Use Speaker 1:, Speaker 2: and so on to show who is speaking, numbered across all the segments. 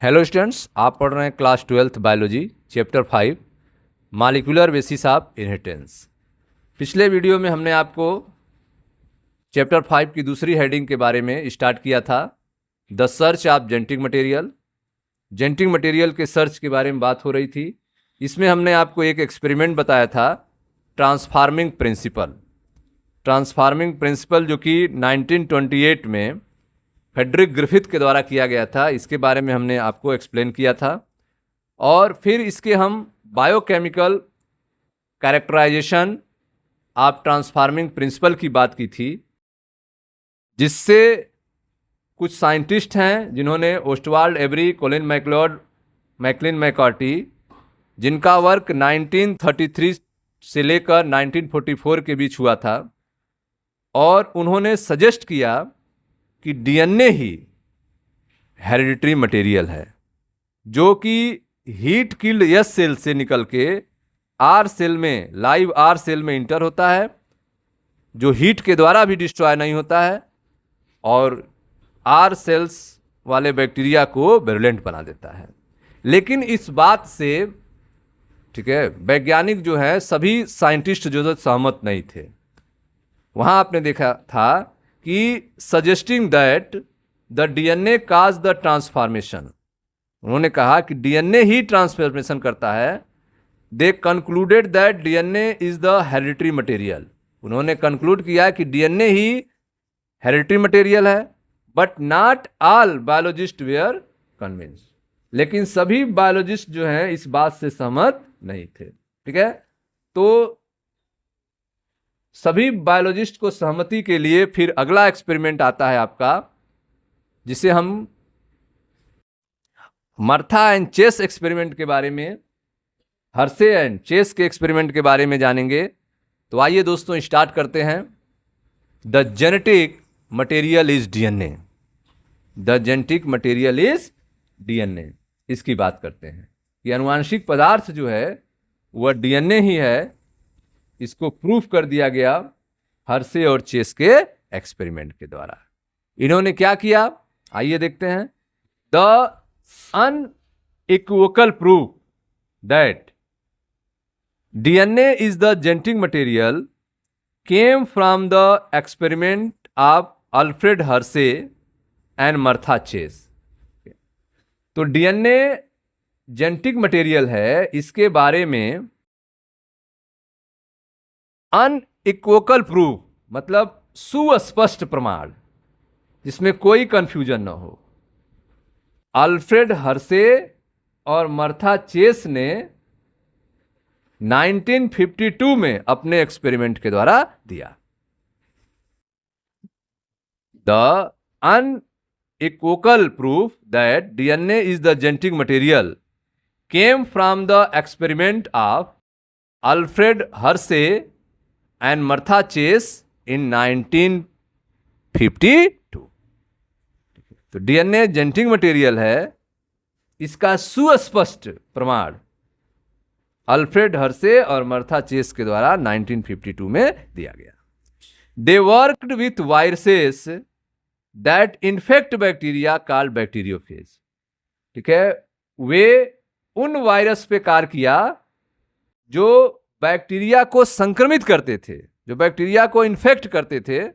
Speaker 1: Hello students, आप पढ़ रहे हैं class 12th biology chapter 5 molecular basis of inheritance. पिछले वीडियो में हमने आपको चैप्टर 5 की दूसरी हेडिंग के बारे में स्टार्ट किया था, the search of genetic material. Genetic material के सर्च के बारे में बात हो रही थी। इसमें हमने आपको एक एक्सपेरिमेंट बताया था, ट्रांसफार्मिंग प्रिंसिपल। ट्रांसफार्मिंग प्रिंसिपल जो कि 1928 में फ्रेडरिक ग्रिफिथ के द्वारा किया गया था, इसके बारे में हमने आपको एक्सप्लेन किया था। और फिर इसके हम biochemical characterisation of transforming principle की बात की थी, जिससे कुछ साइंटिस्ट हैं जिन्होंने Oswald Avery, Colin MacLeod, Maclyn McCarty, जिनका वर्क 1933 से लेकर 1944 के बीच हुआ था, और उन्होंने सजेस्ट किया कि डीएनए ही हेरिडिटरी मटेरियल है, जो कि हीट किल्ड एस सेल से निकल के आर सेल में, लाइव आर सेल में इंटर होता है, जो हीट के द्वारा भी डिस्ट्रॉय नहीं होता है, और आर सेल्स वाले बैक्टीरिया को विरुलेंट बना देता है। लेकिन इस बात से, ठीक है, वैज्ञानिक जो है, सभी साइंटिस्ट जो सहमत नहीं थे। वहाँ आपने देखा था कि suggesting that the DNA cause the transformation, उन्होंने कहा कि डीएनए ही ट्रांसफॉर्मेशन करता है। They concluded that DNA is the hereditary material, उन्होंने कंक्लूड किया कि डीएनए ही हेरिडिटरी मटेरियल है। But not all biologist were convinced, लेकिन सभी बायोलॉजिस्ट जो हैं इस बात से सहमत नहीं थे। ठीक है, तो सभी बायोलॉजिस्ट को सहमति के लिए फिर अगला एक्सपेरिमेंट आता है आपका, जिसे हम मर्था एंड चेस एक्सपेरिमेंट के बारे में, हर्शे एंड चेस के एक्सपेरिमेंट के बारे में जानेंगे। तो आइए दोस्तों, स्टार्ट करते हैं। The genetic material is DNA. The genetic material is DNA, इसकी बात करते हैं कि आनुवांशिक पदार्थ जो है वह डीएनए ही है। इसको प्रूफ कर दिया गया हर्शे और चेस के एक्सपेरिमेंट के द्वारा। इन्होंने क्या किया, आइए देखते हैं। The unequivocal proof that DNA is the genetic material came from the experiment of Alfred Hershey and Martha Chase. तो डीएनए जेनेटिक मटेरियल है, इसके बारे में अनइक्वोकल प्रूफ मतलब सुस्पष्ट प्रमाण, जिसमें कोई कंफ्यूजन ना हो, अल्फ्रेड हर्शे और मर्था चेस ने 1952 में अपने एक्सपेरिमेंट के द्वारा दिया। The unequivocal proof that DNA is the genetic material came from the experiment of Alfred Hershey and Martha Chase in 1952। तो डीएनए जेनेटिक मटेरियल है, इसका सुस्पष्ट प्रमाण अल्फ्रेड हर्शे और मर्था चेस के द्वारा 1952 में दिया गया। They worked with viruses that infect bacteria called bacteriophage. ठीक है, वे उन वायरस पे कार्य किया जो बैक्टीरिया को संक्रमित करते थे, जो बैक्टीरिया को इन्फेक्ट करते थे।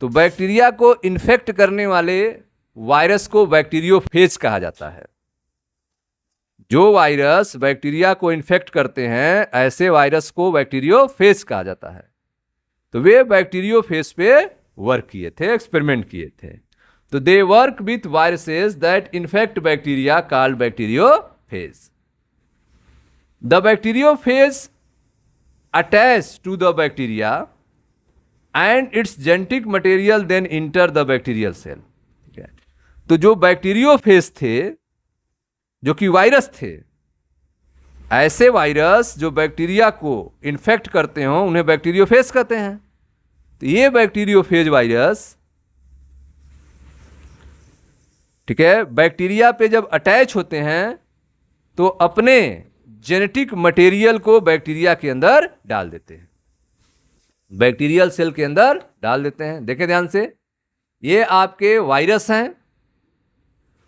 Speaker 1: तो बैक्टीरिया को इन्फेक्ट करने वाले वायरस को बैक्टीरियोफेज कहा जाता है। जो वायरस बैक्टीरिया को इन्फेक्ट करते हैं, ऐसे वायरस को बैक्टीरियोफेज कहा जाता है। तो वे बैक्टीरियोफेज पे वर्क किए थे, एक्सपेरिमेंट किए थे। तो they work with viruses that infect bacteria called bacteriophage. The bacteriophage attach to the bacteria and its genetic material then enter the bacterial cell। ठीक है, तो जो बैक्टीरियोफेज थे, जो कि वायरस थे, ऐसे वायरस जो बैक्टीरिया को इन्फेक्ट करते हो उन्हें बैक्टीरियोफेज कहते हैं। तो ये बैक्टीरियोफेज वायरस, ठीक है, बैक्टीरिया पे जब अटैच होते हैं तो अपने जेनेटिक मटेरियल को बैक्टीरिया के अंदर डाल देते हैं, बैक्टीरियल सेल के अंदर डाल देते हैं। देखें ध्यान से, ये आपके वायरस हैं,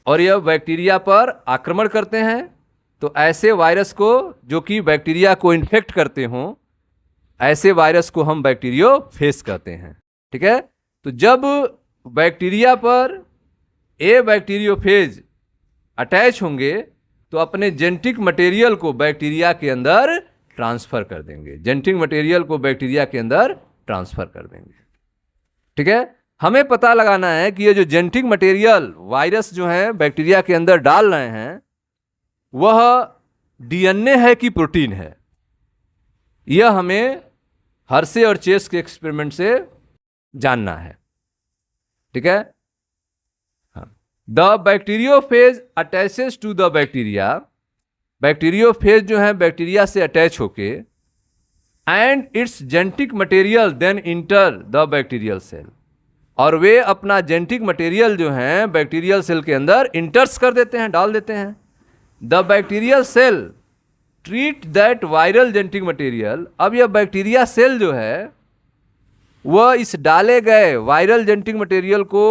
Speaker 1: और यह बैक्टीरिया पर आक्रमण करते हैं। तो ऐसे वायरस को जो कि बैक्टीरिया को इन्फेक्ट करते हों, ऐसे वायरस को हम बैक्टीरियोफेज कहते हैं। ठीक है, तो जब बैक्टीरिया पर ए बैक्टीरियोफेज अटैच होंगे तो अपने जेनेटिक मटेरियल को बैक्टीरिया के अंदर ट्रांसफर कर देंगे, जेनेटिक मटेरियल को बैक्टीरिया के अंदर ट्रांसफर कर देंगे। ठीक है, हमें पता लगाना है कि ये जो जेनेटिक मटेरियल वायरस जो है बैक्टीरिया के अंदर डाल रहे हैं वह डीएनए है कि प्रोटीन है। यह हमें हर्शे और चेस के एक्सपेरिमेंट से जानना है। ठीक है, the bacteriophage attaches to the bacteria, bacteriophage जो है बैक्टीरिया से अटैच होके, and its genetic material then enter the bacterial cell, और वे अपना जेनेटिक मटेरियल जो है बैक्टीरियल सेल के अंदर इंटर्स कर देते हैं, डाल देते हैं। The bacterial cell treat that viral genetic material, अब यह बैक्टीरिया सेल जो है वह इस डाले गए वायरल जेनेटिक मटेरियल को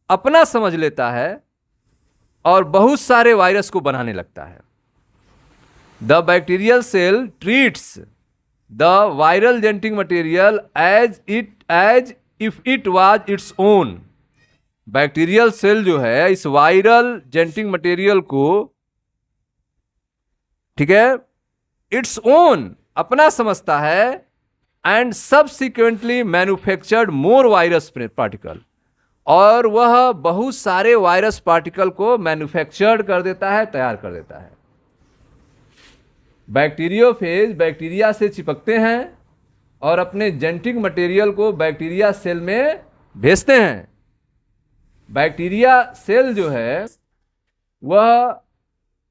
Speaker 1: अपना समझ लेता है और बहुत सारे वायरस को बनाने लगता है। The bacterial cell treats the viral genetic material as if it was its own, bacterial cell जो है इस वायरल जेनेटिक मटेरियल को, ठीक है, इट्स ओन अपना समझता है, and subsequently manufactured more virus particle, और वह बहुत सारे वायरस पार्टिकल को मैन्युफैक्चर्ड कर देता है, तैयार कर देता है। बैक्टीरियोफेज बैक्टीरिया से चिपकते हैं और अपने जेनेटिक मटेरियल को बैक्टीरिया सेल में भेजते हैं। बैक्टीरिया सेल जो है वह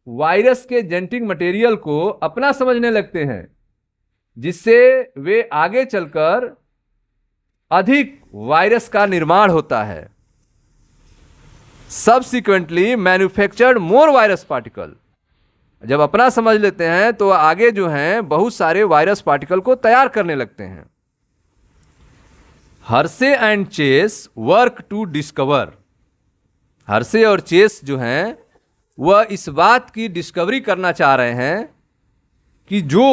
Speaker 1: वायरस के जेनेटिक मटेरियल को अपना समझने लगते हैं, जिससे वे आगे चलकर अधिक वायरस का निर्माण होता है। सबसिक्वेंटली मैन्युफैक्चर्ड मोर वायरस पार्टिकल, जब अपना समझ लेते हैं तो आगे जो हैं बहुत सारे वायरस पार्टिकल को तैयार करने लगते हैं। Hershey and Chase work to discover, Hershey और चेस जो हैं वह इस बात की डिस्कवरी करना चाह रहे हैं कि जो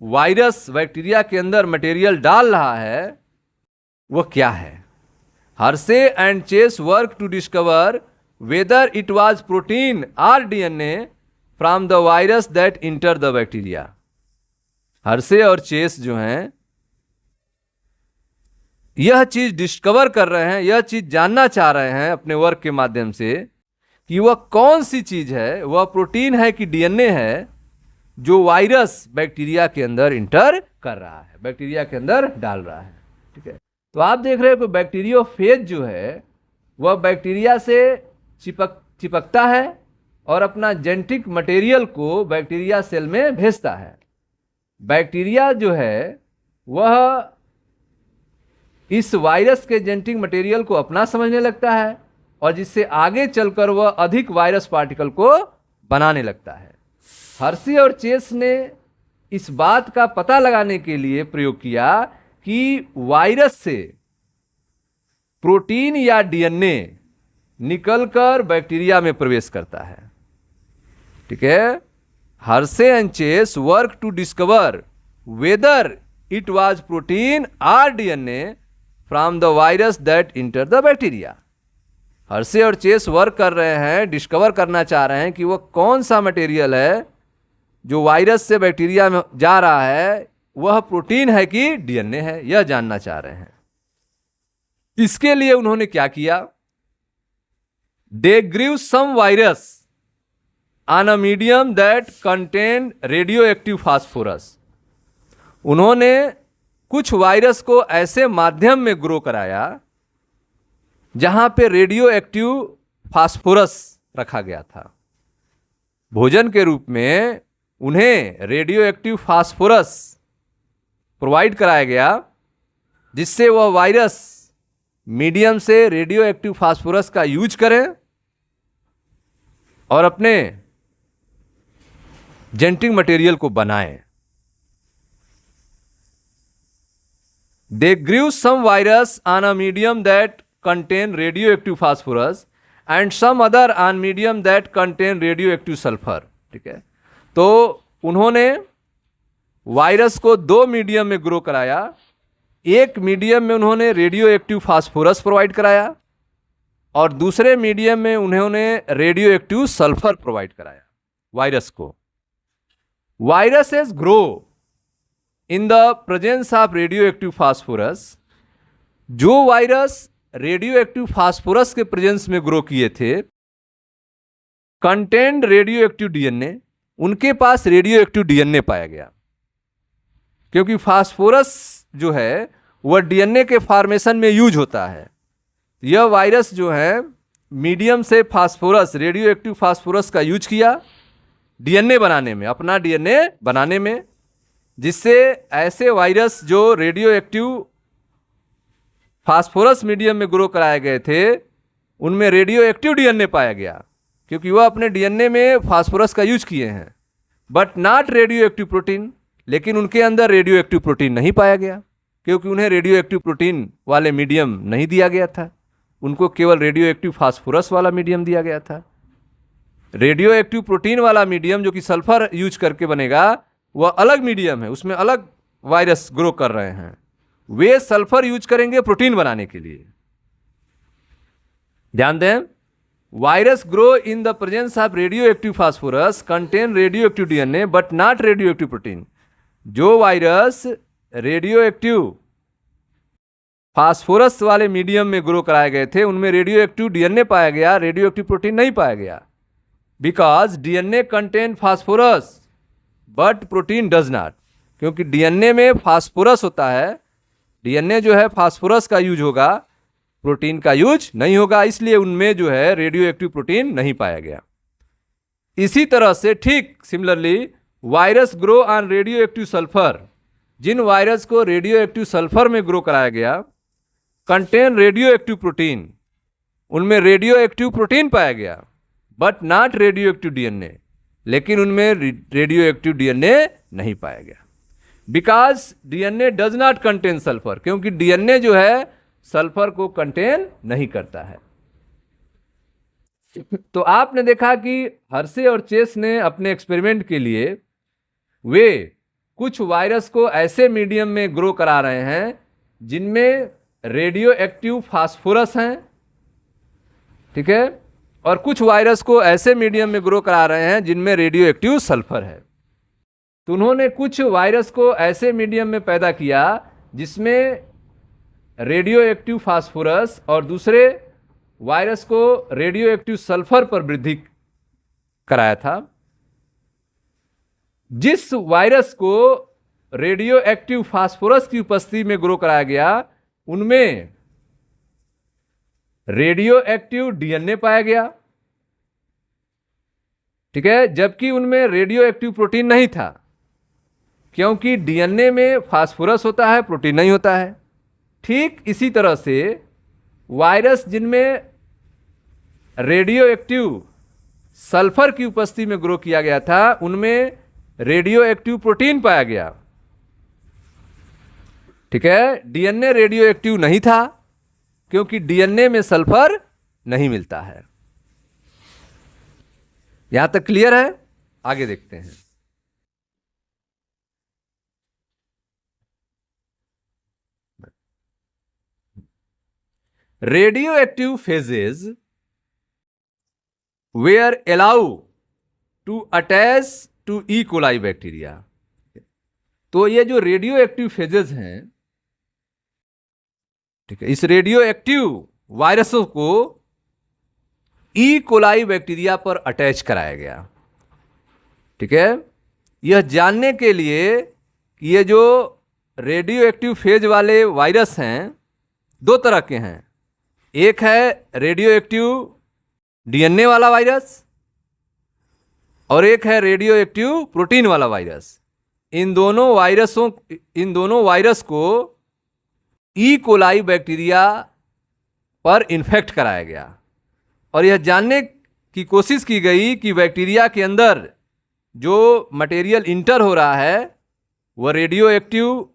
Speaker 1: वायरस बैक्टीरिया के अंदर मटेरियल डाल रहा है वह क्या है। Hershey and Chase work to discover whether it was protein or DNA from the virus that enter the bacteria. Hershey और चेस जो हैं यह चीज डिस्कवर कर रहे हैं, यह चीज जानना चाह रहे हैं अपने वर्क के माध्यम से कि वह कौन सी चीज है, वह प्रोटीन है कि डीएनए है जो वायरस बैक्टीरिया के अंदर इंटर कर रहा है, बैक्टीरिया के अंदर डाल रहा है। ठीक है, तो आप देख रहे हो कि बैक्टीरियोफेज जो है वह बैक्टीरिया से चिपकता है और अपना जेनेटिक मटेरियल को बैक्टीरिया सेल में भेजता है। बैक्टीरिया जो है वह इस वायरस के जेनेटिक मटेरियल को अपना समझने लगता है और जिससे आगे चलकर वह अधिक वायरस पार्टिकल को बनाने लगता है। हर्शे और चेस ने इस बात का पता लगाने के लिए प्रयोग किया कि वायरस से प्रोटीन या डीएनए निकलकर बैक्टीरिया में प्रवेश करता है। ठीक है, Hershey and Chase work to discover whether it was protein or DNA from the virus that enter the bacteria. Hershey और चेस वर्क कर रहे हैं, डिस्कवर करना चाह रहे हैं कि वह कौन सा मटेरियल है जो वायरस से बैक्टीरिया में जा रहा है, वह प्रोटीन है कि डीएनए है, यह जानना चाह रहे हैं। इसके लिए उन्होंने क्या किया, they grew some virus on a medium that contain radio active phosphorus. उन्होंने कुछ वायरस को ऐसे माध्यम में ग्रो कराया जहां पे रेडियो एक्टिव फास्फोरस रखा गया था। भोजन के रूप में उन्हें रेडियो एक्टिव फास्फोरस प्रोवाइड कराया गया, जिससे वह वायरस मीडियम से रेडियो एक्टिव फास्फोरस का यूज करें और अपने जेनेटिक मटेरियल को बनाएं। They grew some virus on a medium that contain radioactive phosphorus and some other on medium that contain radio active sulphur. ठीक है, तो उन्होंने वायरस को दो मीडियम में ग्रो कराया। एक मीडियम में उन्होंने रेडियो एक्टिव फास्फोरस प्रोवाइड कराया और दूसरे मीडियम में उन्होंने रेडियो एक्टिव सल्फर प्रोवाइड कराया वायरस को। Viruses grow in the presence of radio active phosphorus. जो वायरस रेडियो एक्टिव फास्फोरस के प्रेजेंस में ग्रो किए थे, कंटेंट रेडियो एक्टिव डीएनए, उनके पास रेडियो एक्टिव डीएनए पाया गया, क्योंकि फास्फोरस जो है वह डीएनए के फॉर्मेशन में यूज होता है। यह वायरस जो है मीडियम से फास्फोरस, रेडियो एक्टिव फास्फोरस का यूज किया डीएनए बनाने में, अपना डीएनए बनाने में, जिससे ऐसे वायरस जो रेडियो एक्टिव फास्फोरस मीडियम में ग्रो कराए गए थे उनमें रेडियो एक्टिव डीएनए पाया गया, क्योंकि वह अपने डीएनए में फास्फोरस का यूज किए हैं, but not radio active protein. लेकिन उनके अंदर रेडियो एक्टिव प्रोटीन नहीं पाया गया, क्योंकि उन्हें रेडियो एक्टिव प्रोटीन वाले मीडियम नहीं दिया गया था, उनको केवल रेडियो एक्टिव फास्फोरस वाला मीडियम दिया गया था। रेडियो एक्टिव प्रोटीन वाला मीडियम जो कि सल्फर यूज करके बनेगा, वह अलग मीडियम है, उसमें अलग वायरस ग्रो कर रहे हैं। वे सल्फर यूज करेंगे प्रोटीन बनाने के लिए। ध्यान दें, virus grow in the presence of radio active phosphorus contain radio active DNA but not radio active protein. जो वायरस रेडियो एक्टिव फास्फोरस वाले मीडियम में ग्रो कराए गए थे उनमें रेडियो एक्टिव डीएनए पाया गया, रेडियो एक्टिव प्रोटीन नहीं पाया गया, because DNA contain phosphorus but protein does not. क्योंकि डीएनए में फास्फोरस होता है, डीएनए जो है फास्फोरस का यूज होगा, प्रोटीन का यूज नहीं होगा, इसलिए उनमें जो है रेडियो एक्टिव प्रोटीन नहीं पाया गया। इसी तरह से ठीक similarly virus grow on radio active sulphur. जिन वायरस को रेडियो एक्टिव सल्फर में ग्रो कराया गया, कंटेन रेडियो एक्टिव प्रोटीन, उनमें रेडियो एक्टिव प्रोटीन पाया गया but not radio active DNA, लेकिन उनमें रेडियो एक्टिव डीएनए नहीं पाया गया, because DNA does not contain sulphur. क्योंकि डीएनए जो है सल्फर को कंटेन नहीं करता है। तो आपने देखा कि हर्शे और चेस ने अपने एक्सपेरिमेंट के लिए वे कुछ वायरस को ऐसे मीडियम में ग्रो करा रहे हैं जिनमें रेडियो एक्टिव फास्फोरस हैं, ठीक है, और कुछ वायरस को ऐसे मीडियम में ग्रो करा रहे हैं जिनमें रेडियो एक्टिव सल्फर है। तो उन्होंने कुछ वायरस को ऐसे मीडियम में पैदा किया जिसमें रेडियो एक्टिव फास्फोरस और दूसरे वायरस को रेडियो एक्टिव सल्फर पर वृद्धि कराया था। जिस वायरस को रेडियो एक्टिव फास्फोरस की उपस्थिति में ग्रो कराया गया उनमें रेडियो एक्टिव डीएनए पाया गया, ठीक है, जबकि उनमें रेडियो एक्टिव प्रोटीन नहीं था, क्योंकि डीएनए में फास्फोरस होता है, प्रोटीन नहीं होता है। ठीक इसी तरह से वायरस जिनमें रेडियो एक्टिव सल्फर की उपस्थिति में ग्रो किया गया था उनमें रेडियो एक्टिव प्रोटीन पाया गया, ठीक है, डीएनए रेडियो एक्टिव नहीं था, क्योंकि डीएनए में सल्फर नहीं मिलता है। यहां तक क्लियर है? आगे देखते हैं। Radioactive phages were allow to attach to E coli bacteria. तो ये जो रेडियो एक्टिव फेजेस हैं, ठीक है, इस रेडियो एक्टिव वायरसों को ई कोलाई बैक्टीरिया पर अटैच कराया गया, ठीक है, यह जानने के लिए कि ये जो रेडियो एक्टिव फेज वाले वायरस हैं दो तरह के हैं। एक है रेडियो एक्टिव डीएनए वाला वायरस और एक है रेडियो एक्टिव प्रोटीन वाला वायरस। इन दोनों वायरस को ई कोलाई बैक्टीरिया पर इन्फेक्ट कराया गया और यह जानने की कोशिश की गई कि बैक्टीरिया के अंदर जो मटेरियल इंटर हो रहा है वह रेडियो एक्टिव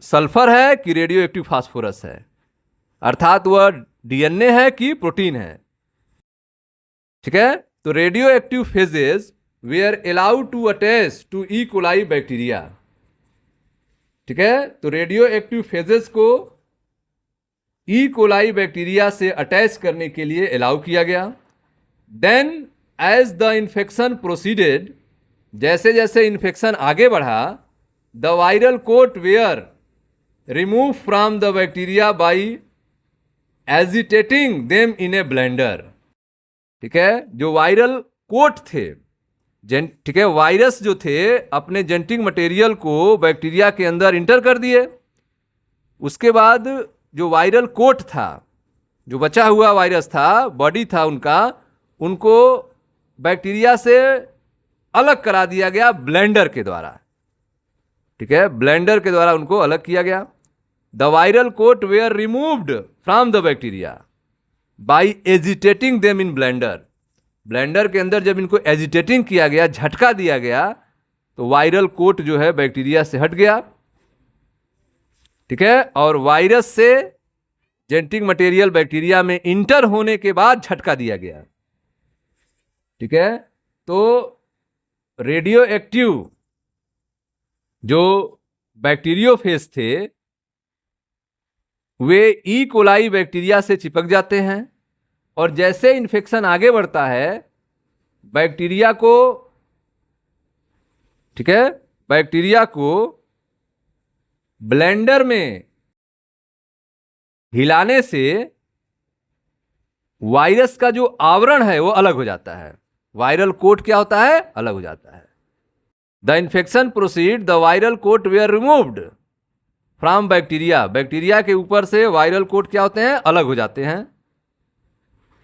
Speaker 1: सल्फर है कि रेडियो एक्टिव फास्फोरस है, अर्थात वह डीएनए है कि प्रोटीन है। ठीक है। तो radio active phages were allowed to attach to E coli bacteria. ठीक है, तो रेडियो एक्टिव फेजेस को ई कोलाई बैक्टीरिया से अटैच करने के लिए अलाउ किया गया। Then as the infection proceeded, जैसे जैसे इन्फेक्शन आगे बढ़ा, the viral coat were remove from the bacteria by agitating them in a blender. ठीक है, जो वायरल कोट थे, ठीक है, वायरस जो थे अपने जेनेटिक मटेरियल को बैक्टीरिया के अंदर इंटर कर दिए। उसके बाद जो वायरल कोट था, जो बचा हुआ वायरस था, बॉडी था उनका, उनको बैक्टीरिया से अलग करा दिया गया ब्लेंडर के द्वारा। ठीक है, ब्लेंडर के द्वारा उनको अलग किया गया। The viral coat were removed from the bacteria by agitating them in blender. Blender के अंदर जब इनको एजिटेटिंग किया गया, झटका दिया गया, तो वायरल कोट जो है बैक्टीरिया से हट गया। ठीक है, और वायरस से जेनेटिक मटेरियल बैक्टीरिया में इंटर होने के बाद झटका दिया गया। ठीक है, तो रेडियो एक्टिव जो बैक्टीरियोफेज थे वे ई कोलाई बैक्टीरिया से चिपक जाते हैं, और जैसे इन्फेक्शन आगे बढ़ता है बैक्टीरिया को, ठीक है, बैक्टीरिया को ब्लेंडर में हिलाने से वायरस का जो आवरण है वो अलग हो जाता है। वायरल कोट क्या होता है? अलग हो जाता है। The infection proceed, the viral coat were removed from bacteria. Bacteria के ऊपर से वायरल कोट क्या होते हैं? अलग हो जाते हैं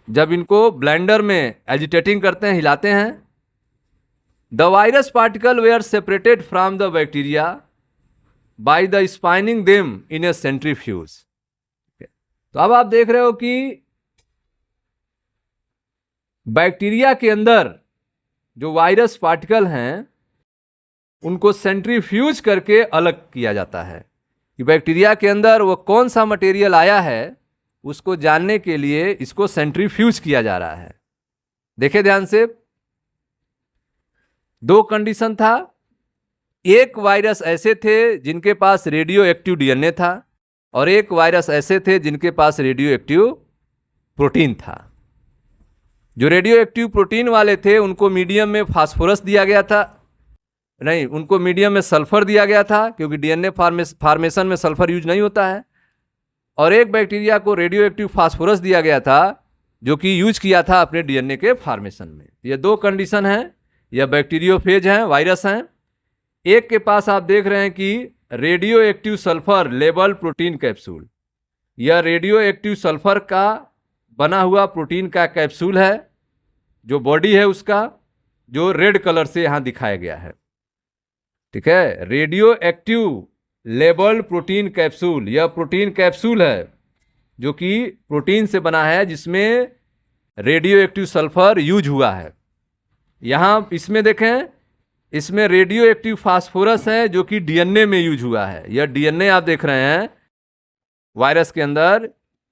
Speaker 1: जब इनको ब्लेंडर में एजिटेटिंग करते हैं, हिलाते हैं। The virus particle were separated from the bacteria by the spinning them in a centrifuge. तो अब आप देख रहे हो कि बैक्टीरिया के अंदर जो वायरस पार्टिकल हैं उनको सेंट्रीफ्यूज करके अलग किया जाता है। कि बैक्टीरिया के अंदर वो कौन सा मटेरियल आया है उसको जानने के लिए इसको सेंट्रीफ्यूज किया जा रहा है। देखे ध्यान से, दो कंडीशन था। एक वायरस ऐसे थे जिनके पास रेडियो एक्टिव डीएनए था, और एक वायरस ऐसे थे जिनके पास रेडियो एक्टिव प्रोटीन था। जो रेडियो एक्टिव प्रोटीन वाले थे उनको मीडियम में फास्फोरस दिया गया था, नहीं, उनको मीडियम में सल्फर दिया गया था, क्योंकि डीएनए फॉर्मेशन में सल्फर यूज नहीं होता है। और एक बैक्टीरिया को रेडियो एक्टिव फास्फोरस दिया गया था जो कि यूज किया था अपने डीएनए के फॉर्मेशन में। ये दो कंडीशन हैं, यह बैक्टीरियोफेज हैं, वायरस हैं। एक के पास आप देख रहे हैं कि radio active sulphur label protein capsule, यह रेडियो एक्टिव सल्फर का बना हुआ प्रोटीन का कैप्सूल है, जो बॉडी है उसका, जो रेड कलर से यहां दिखाया गया है। ठीक है, radio active label protein capsule, यह प्रोटीन कैप्सूल है जो कि प्रोटीन से बना है जिसमें रेडियो एक्टिव सल्फर यूज हुआ है। यहां इसमें देखें, इसमें रेडियो एक्टिव फास्फोरस है जो कि डीएनए में यूज हुआ है। यह डीएनए आप देख रहे हैं वायरस के अंदर,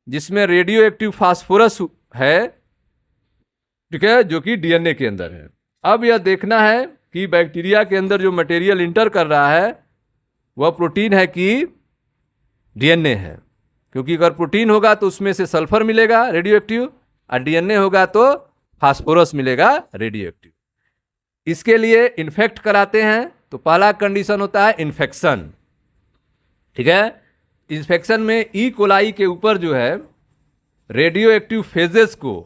Speaker 1: जिसमें रेडियो एक्टिव फास्फोरस है, ठीक है, जो कि डीएनए के अंदर है। अब यह देखना है कि बैक्टीरिया के अंदर जो मटेरियल इंटर कर रहा है वह प्रोटीन है कि डीएनए है, क्योंकि अगर प्रोटीन होगा तो उसमें से सल्फर मिलेगा रेडियो एक्टिव, और डीएनए होगा तो फास्फोरस मिलेगा रेडियो एक्टिव। इसके लिए इन्फेक्ट कराते हैं, तो पहला कंडीशन होता है इन्फेक्शन। ठीक है, इन्फेक्शन में ई कोलाई के ऊपर जो है रेडियो एक्टिव फेजेस को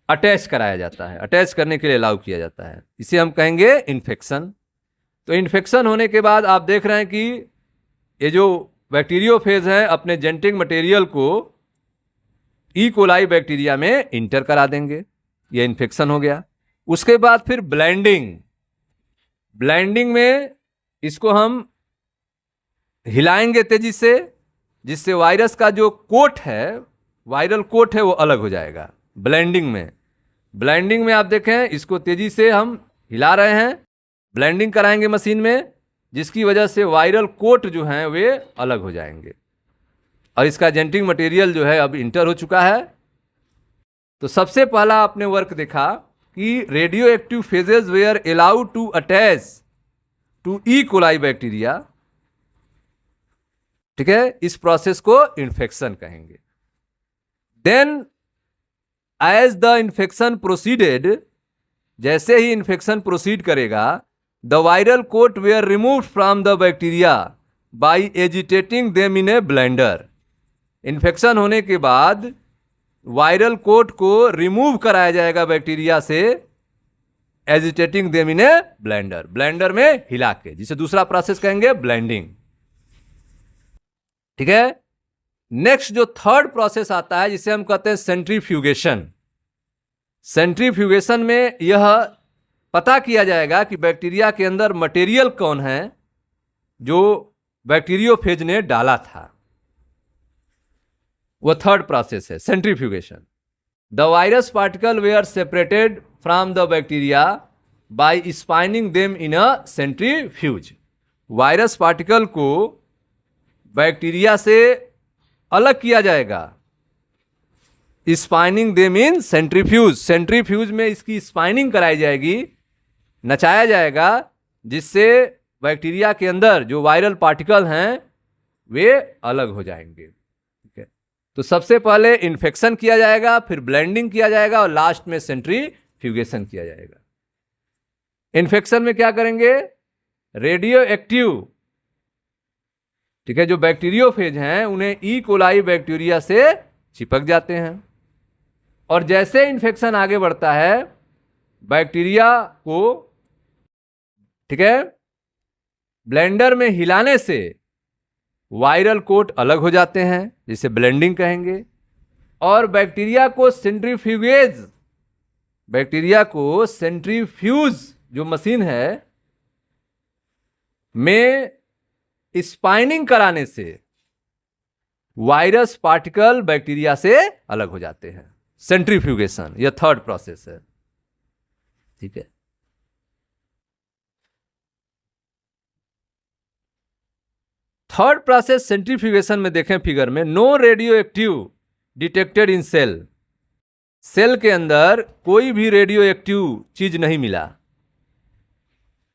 Speaker 1: अटैच कराया जाता है, अटैच करने के लिए अलाउ किया जाता है, इसे हम कहेंगे इन्फेक्शन। तो इन्फेक्शन होने के बाद आप देख रहे हैं कि ये जो बैक्टीरियोफेज है अपने जेनेटिक मटेरियल को ई कोलाई बैक्टीरिया में इंटर करा देंगे, ये इन्फेक्शन हो गया। उसके बाद फिर ब्लेंडिंग, ब्लेंडिंग में इसको हम हिलाएंगे तेजी से, जिससे वायरस का जो कोट है, वायरल कोट है, वो अलग हो जाएगा ब्लेंडिंग में। ब्लेंडिंग में आप देखें, इसको तेजी से हम हिला रहे हैं, ब्लेंडिंग कराएंगे मशीन में, जिसकी वजह से वायरल कोट जो हैं वे अलग हो जाएंगे, और इसका जेनेटिक मटेरियल जो है अब इंटर हो चुका है तो सबसे पहला आपने वर्क देखा कि radio active phages were allowed to attach to E coli bacteria, ठीक है, इस प्रोसेस को इन्फेक्शन कहेंगे। Then as the infection proceeded, जैसे ही इन्फेक्शन प्रोसीड करेगा, the viral coat were removed from the bacteria by agitating them in a blender. Infection होने के बाद वायरल कोट को रिमूव कराया जाएगा बैक्टीरिया से, agitating them in a blender, blender में हिला के, जिसे दूसरा प्रोसेस कहेंगे ब्लेंडिंग, ठीक है। नेक्स्ट जो थर्ड प्रोसेस आता है जिसे हम कहते हैं सेंट्रीफ्यूगेशन। सेंट्रीफ्यूगेशन में यह पता किया जाएगा कि बैक्टीरिया के अंदर मटेरियल कौन है जो बैक्टीरियोफेज ने डाला था, वह थर्ड प्रोसेस है centrifugation. The virus particle were separated from the bacteria by spinning them in a centrifuge. Virus particle को बैक्टीरिया से अलग किया जाएगा, spinning them in centrifuge. Centrifuge में इसकी स्पाइनिंग कराई जाएगी, नचाया जाएगा, जिससे बैक्टीरिया के अंदर जो वायरल पार्टिकल हैं वे अलग हो जाएंगे, ठीक है। तो सबसे पहले इन्फेक्शन किया जाएगा, फिर ब्लेंडिंग किया जाएगा और लास्ट में सेंट्रीफ्यूगेशन किया जाएगा। इन्फेक्शन में क्या करेंगे, रेडियो एक्टिव, ठीक है, जो बैक्टीरियोफेज हैं उन्हें ई कोलाई बैक्टीरिया से चिपक जाते हैं, और जैसे इन्फेक्शन आगे बढ़ता है बैक्टीरिया को, ठीक है, ब्लेंडर में हिलाने से वायरल कोट अलग हो जाते हैं, जिसे ब्लेंडिंग कहेंगे, और बैक्टीरिया को सेंट्रीफ्यूज जो मशीन है में स्पाइनिंग कराने से वायरस पार्टिकल बैक्टीरिया से अलग हो जाते हैं। सेंट्रीफ्यूगेशन यह थर्ड प्रोसेस है, ठीक है। थर्ड प्रोसेस सेंट्रीफ्यूगेशन में देखें फिगर में, no radio active detected in cell. Cell के अंदर कोई भी रेडियो एक्टिव चीज नहीं मिला,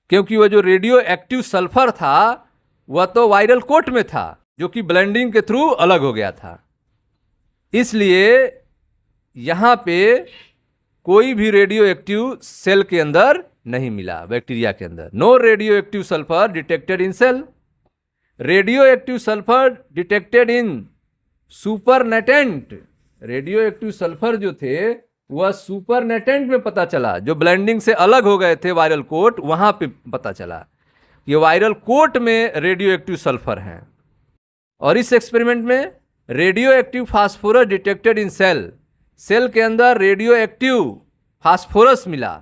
Speaker 1: क्योंकि वह जो रेडियो एक्टिव सल्फर था वह तो वायरल कोट में था, जो कि ब्लेंडिंग के थ्रू अलग हो गया था। इसलिए यहां पे कोई भी रेडियो एक्टिव सेल के अंदर नहीं मिला, बैक्टीरिया के अंदर। No radio active sulphur detected in cell. Radio active sulphur detected in supernatant. Radio active sulphur जो थे वह सुपरनेटेंट में पता चला, जो ब्लेंडिंग से अलग हो गए थे वायरल कोट, वहां पे पता चला ये वायरल कोट में रेडियो एक्टिव सल्फर हैं। और इस एक्सपेरिमेंट में radio active phosphorus detected in cell. Cell के अंदर रेडियो एक्टिव फास्फोरस मिला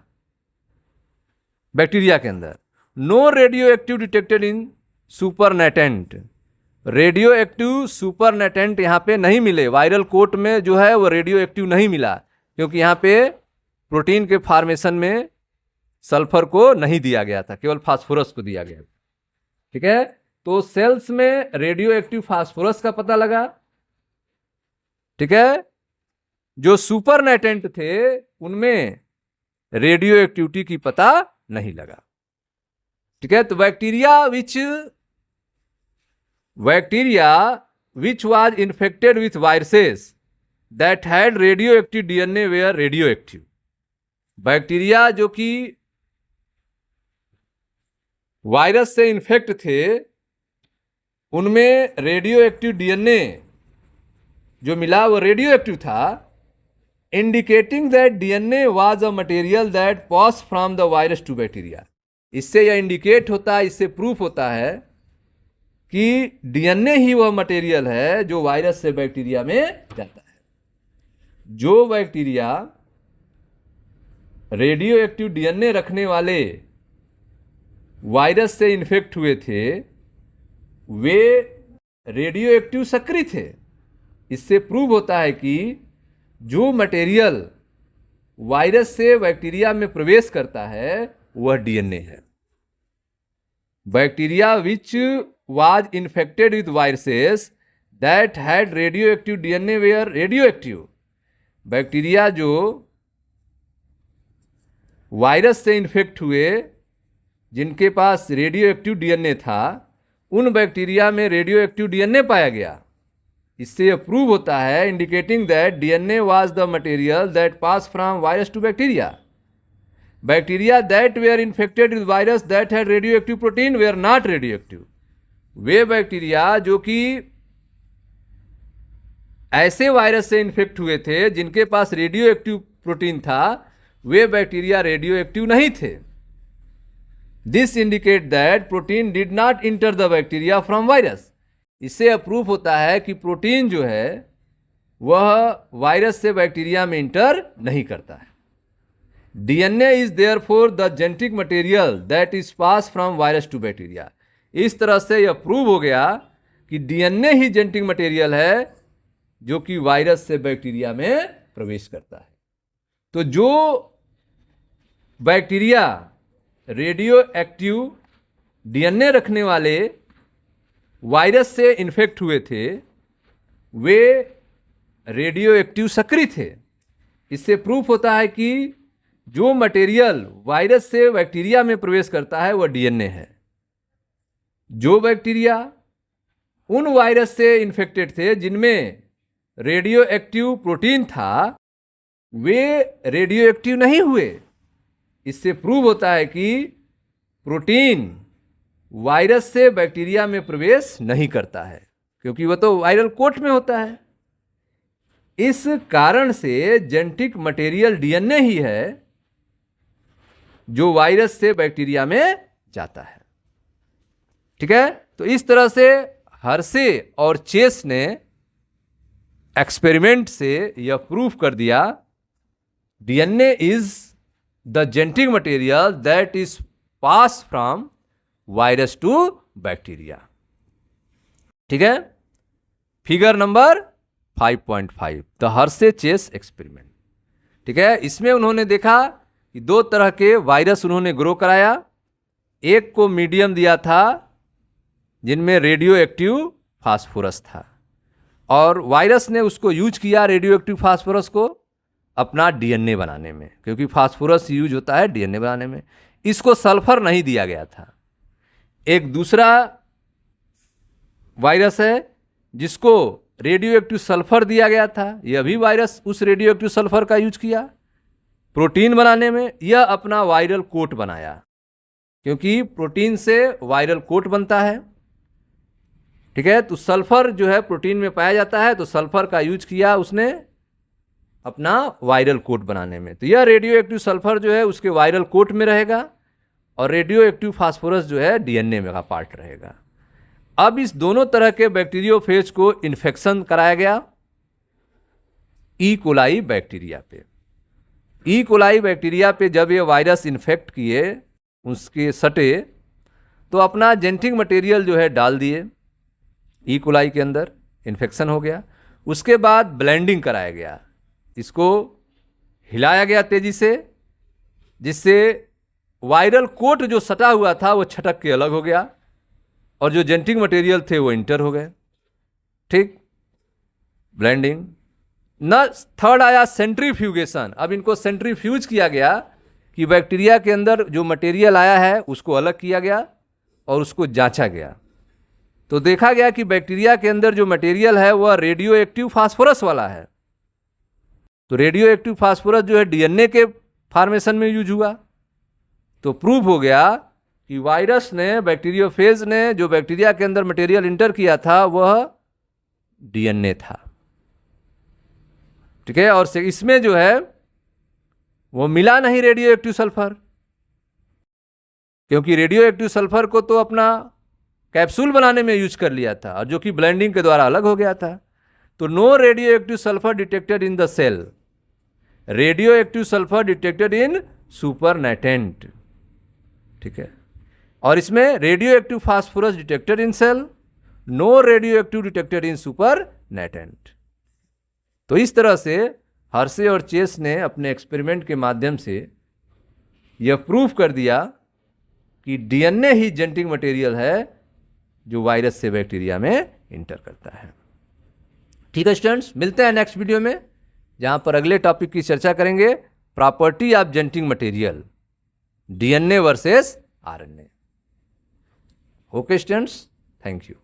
Speaker 1: बैक्टीरिया के अंदर। No radio active detected in supernatant. Radio active supernatant यहाँ पे नहीं मिले, वायरल कोट में जो है वो रेडियो एक्टिव नहीं मिला, क्योंकि यहाँ पे प्रोटीन के फॉर्मेशन में सल्फर को नहीं दिया गया था, केवल फास्फोरस को दिया गया, ठीक है। तो सेल्स में रेडियो एक्टिव फास्फोरस का पता लगा, ठीक है। जो सुपरनेटेंट थे उनमें रेडियो एक्टिविटी की पता नहीं लगा, ठीक है। तो bacteria which was infected with viruses that had radio active DNA were radio active. Bacteria जो कि वायरस से इन्फेक्ट थे उनमें रेडियो एक्टिव डीएनए जो मिला वो रेडियो एक्टिव था, indicating that DNA was a material that pass from the virus to bacteria. इससे यह इंडिकेट होता है, इससे प्रूफ होता है कि डीएनए ही वह मटेरियल है जो वायरस से बैक्टीरिया में जाता है। जो बैक्टीरिया रेडियो एक्टिव डीएनए रखने वाले वायरस से इन्फेक्ट हुए थे वे रेडियो एक्टिव सक्रिय थे। इससे प्रूव होता है कि जो मटेरियल वायरस से बैक्टीरिया में प्रवेश करता है वह डीएनए है। Bacteria which was infected with viruses that had radio active DNA were radio active bacteria जो वायरस से इन्फेक्ट हुए, जिनके पास रेडियो एक्टिव डीएनए था, उन बैक्टीरिया में रेडियो एक्टिव डीएनए पाया गया। इससे यह प्रूव होता है, indicating that DNA was the material that pass from virus to bacteria. Bacteria that were infected with virus that had radio active protein were not radio active. वे bacteria जो कि ऐसे वायरस से इन्फेक्ट हुए थे जिनके पास रेडियो एक्टिव प्रोटीन था, वे bacteria radio active नहीं थे। This indicate that protein did not inter the bacteria from virus. इससे प्रूफ होता है कि प्रोटीन जो है वह वायरस से बैक्टीरिया में इंटर नहीं करता है। DNA is therefore the genetic material that is pass from virus to bacteria. इस तरह से यह प्रूव हो गया कि डीएनए ही जेनेटिक मटेरियल है जो कि वायरस से बैक्टीरिया में प्रवेश करता है। तो जो बैक्टीरिया रेडियो एक्टिव डीएनए रखने वाले वायरस से इन्फेक्ट हुए थे, वे रेडियो एक्टिव सक्रिय थे। इससे प्रूफ होता है कि जो मटेरियल वायरस से बैक्टीरिया में प्रवेश करता है वह डीएनए है। जो बैक्टीरिया उन वायरस से इन्फेक्टेड थे जिनमें रेडियो एक्टिव प्रोटीन था, वे रेडियो एक्टिव नहीं हुए। इससे प्रूव होता है कि प्रोटीन वायरस से बैक्टीरिया में प्रवेश नहीं करता है, क्योंकि वह तो वायरल कोट में होता है। इस कारण से जेनेटिक मटेरियल डीएनए ही है जो वायरस से बैक्टीरिया में जाता है। ठीक है, तो इस तरह से हर्शे और चेस ने एक्सपेरिमेंट से यह प्रूफ कर दिया, DNA is the genetic material that is pass from virus to bacteria. ठीक है, figure number 5.5 the Hershey Chase experiment. ठीक है, इसमें उन्होंने देखा कि दो तरह के वायरस उन्होंने ग्रो कराया। एक को मीडियम दिया था जिनमें रेडियो एक्टिव फास्फोरस था, और वायरस ने उसको यूज किया रेडियो एक्टिव फास्फोरस को अपना डीएनए बनाने में, क्योंकि फास्फोरस यूज होता है डीएनए बनाने में। इसको सल्फर नहीं दिया गया था। एक दूसरा वायरस है जिसको रेडियो एक्टिव सल्फर दिया गया था। यह भी वायरस उस रेडियो एक्टिव सल्फर का यूज किया प्रोटीन बनाने में। यह अपना वायरल कोट बनाया, क्योंकि प्रोटीन से वायरल कोट बनता है। ठीक है, तो सल्फर जो है प्रोटीन में पाया जाता है, तो सल्फर का यूज किया उसने अपना वायरल कोट बनाने में। तो यह रेडियो एक्टिव सल्फर जो है उसके वायरल कोट में रहेगा, और रेडियो एक्टिव फास्फोरस जो है डीएनए में का पार्ट रहेगा। अब इस दोनों तरह के बैक्टीरियोफेज को इन्फेक्शन कराया गया ई कोलाई बैक्टीरिया पे। ई कोलाई बैक्टीरिया पे जब ये वायरस इन्फेक्ट किए, उसके सटे, तो अपना जेनेटिक मटेरियल जो है डाल दिए ई कोलाई के अंदर, इन्फेक्शन हो गया। उसके बाद ब्लेंडिंग कराया गया, इसको हिलाया गया तेजी से, जिससे वायरल कोट जो सटा हुआ था वो छटक के अलग हो गया, और जो जेनेटिक मटेरियल थे वो इंटर हो गए। ठीक, ब्लेंडिंग। न थर्ड आया सेंट्रीफ्यूगेशन। अब इनको सेंट्रीफ्यूज किया गया कि बैक्टीरिया के अंदर जो मटेरियल आया है उसको अलग किया गया और उसको जांचा गया। तो देखा गया कि बैक्टीरिया के अंदर जो मटेरियल है वह रेडियो एक्टिव फास्फोरस वाला है। तो रेडियो एक्टिव फास्फोरस जो है डीएनए के फॉर्मेशन में यूज हुआ। तो प्रूव हो गया कि वायरस ने, बैक्टीरियोफेज ने जो बैक्टीरिया के अंदर मटेरियल इंटर किया था वह डीएनए था। ठीक है, और इसमें जो है वो मिला नहीं रेडियो एक्टिव सल्फर, क्योंकि रेडियो एक्टिव सल्फर को तो अपना कैप्सूल बनाने में यूज कर लिया था, और जो कि ब्लेंडिंग के द्वारा अलग हो गया था। तो no radio active sulphur detected in the cell, radio active sulphur detected in supernatant. ठीक है, और इसमें radio active phosphorus detected in cell, no radio active detected in supernatant. तो इस तरह से हर्शे और चेस ने अपने एक्सपेरिमेंट के माध्यम से यह प्रूफ कर दिया कि डीएनए ही जेनेटिक मटेरियल है जो वायरस से बैक्टीरिया में इंटर करता है। ठीक है स्टूडेंट्स, मिलते हैं नेक्स्ट वीडियो में। जहाँ पर अगले टॉपिक की चर्चा करेंगे property of genetic material, DNA versus RNA. Okay students, thank you.